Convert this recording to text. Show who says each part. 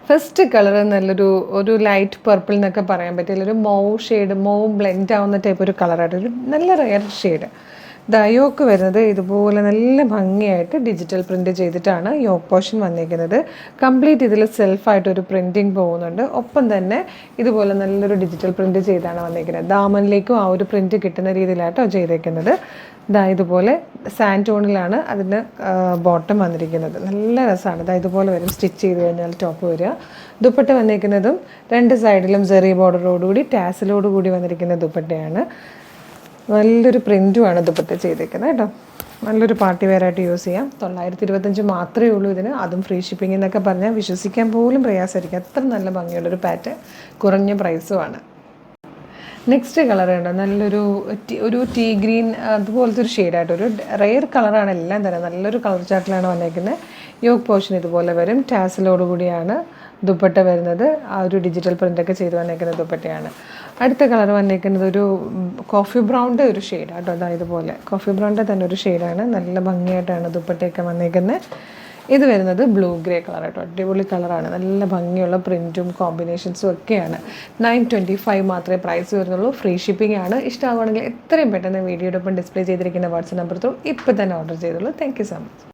Speaker 1: First colour ഒരു light purple എന്നൊക്കെ പറയാൻ പറ്റില്ല, ഒരു മൗവ് ബ്ലെൻഡ് ആവുന്ന ടൈപ്പ് ഒരു കളറായിട്ട്, ഒരു നല്ല റെയർ ഷെയ്ഡ്. യോക്ക് വരുന്നത് ഇതുപോലെ നല്ല ഭംഗിയായിട്ട് ഡിജിറ്റൽ പ്രിൻറ്റ് ചെയ്തിട്ടാണ് യോക്ക് പോർഷൻ വന്നിരിക്കുന്നത്. കംപ്ലീറ്റ് ഇതിൽ സെൽഫായിട്ടൊരു പ്രിൻറ്റിങ് പോകുന്നുണ്ട്. ഒപ്പം തന്നെ ഇതുപോലെ നല്ലൊരു ഡിജിറ്റൽ പ്രിൻറ്റ് ചെയ്താണ് വന്നിരിക്കുന്നത്. ദാമനിലേക്കും ആ ഒരു പ്രിൻറ്റ് കിട്ടുന്ന രീതിയിലായിട്ടോ ചെയ്തേക്കുന്നത്. ഇതുപോലെ സാൻഡ് ടോണിലാണ് അതിന് ബോട്ടം വന്നിരിക്കുന്നത്. നല്ല രസമാണ്. ഇതുപോലെ വരും സ്റ്റിച്ച് ചെയ്ത് കഴിഞ്ഞാൽ ടോപ്പ് വരിക. ദുപ്പട്ട വന്നിരിക്കുന്നതും 2 സൈഡിലും സെറി ബോർഡറോടുകൂടി ടാസിലോടുകൂടി വന്നിരിക്കുന്ന ദുപ്പട്ടയാണ്. നല്ലൊരു പ്രിൻറ്റുമാണ് ദുപ്പട്ട ചെയ്തേക്കുന്നത് കേട്ടോ. നല്ലൊരു പാർട്ടി വെയറായിട്ട് യൂസ് ചെയ്യാം. 925 മാത്രമേ ഉള്ളൂ ഇതിന്, അതും ഫ്രീ ഷിപ്പിംഗ് എന്നൊക്കെ പറഞ്ഞാൽ വിശ്വസിക്കാൻ പോലും പ്രയാസമായിരിക്കും. അത്ര നല്ല ഭംഗിയുള്ളൊരു പാറ്റേൺ, കുറഞ്ഞ പ്രൈസുമാണ്. നെക്സ്റ്റ് കളർ ഉണ്ട്, നല്ലൊരു ടീ ഗ്രീൻ അതുപോലത്തെ ഒരു ഷെയ്ഡായിട്ട്, ഒരു റെയർ കളറാണ്. എല്ലാം തന്നെ നല്ലൊരു കളർ ചാർട്ടിലാണ് വന്നേക്കുന്നത്. യോക്ക് പോർഷൻ ഇതുപോലെ വരും. ടാസിലോടുകൂടിയാണ് ദുപ്പട്ട വരുന്നത്. ആ ഒരു ഡിജിറ്റൽ പ്രിൻ്റൊക്കെ ചെയ്ത് വന്നേക്കുന്ന ദുപ്പട്ടയാണ്. അടുത്ത കളർ വന്നേക്കുന്നത് ഒരു കോഫി ബ്രൗണിൻ്റെ ഒരു ഷെയ്ഡാണ് കേട്ടോ. ഇതുപോലെ കോഫി ബ്രൗണിൻ്റെ തന്നെ ഒരു ഷെയ്ഡാണ്. നല്ല ഭംഗിയായിട്ടാണ് ദുപ്പട്ടയൊക്കെ വന്നേക്കുന്നത്. ഇത് വരുന്നത് ബ്ലൂ ഗ്രേ കളർ കേട്ടോ. അടിപൊളി കളറാണ്. നല്ല ഭംഗിയുള്ള പ്രിൻറ്റും കോമ്പിനേഷൻസും ഒക്കെയാണ്. 925 മാത്രമേ പ്രൈസ് വരുന്നുള്ളൂ. ഫ്രീ ഷിപ്പിംഗ് ആണ്. ഇഷ്ടമാവുകയാണെങ്കിൽ എത്രയും പെട്ടെന്ന് വീഡിയോടൊപ്പം ഡിസ്പ്ലേ ചെയ്തിരിക്കുന്ന വാട്സ്ആപ്പ് നമ്പർ ത്രൂ ഇപ്പോൾ തന്നെ ഓർഡർ ചെയ്തോളൂ. Thank you so much.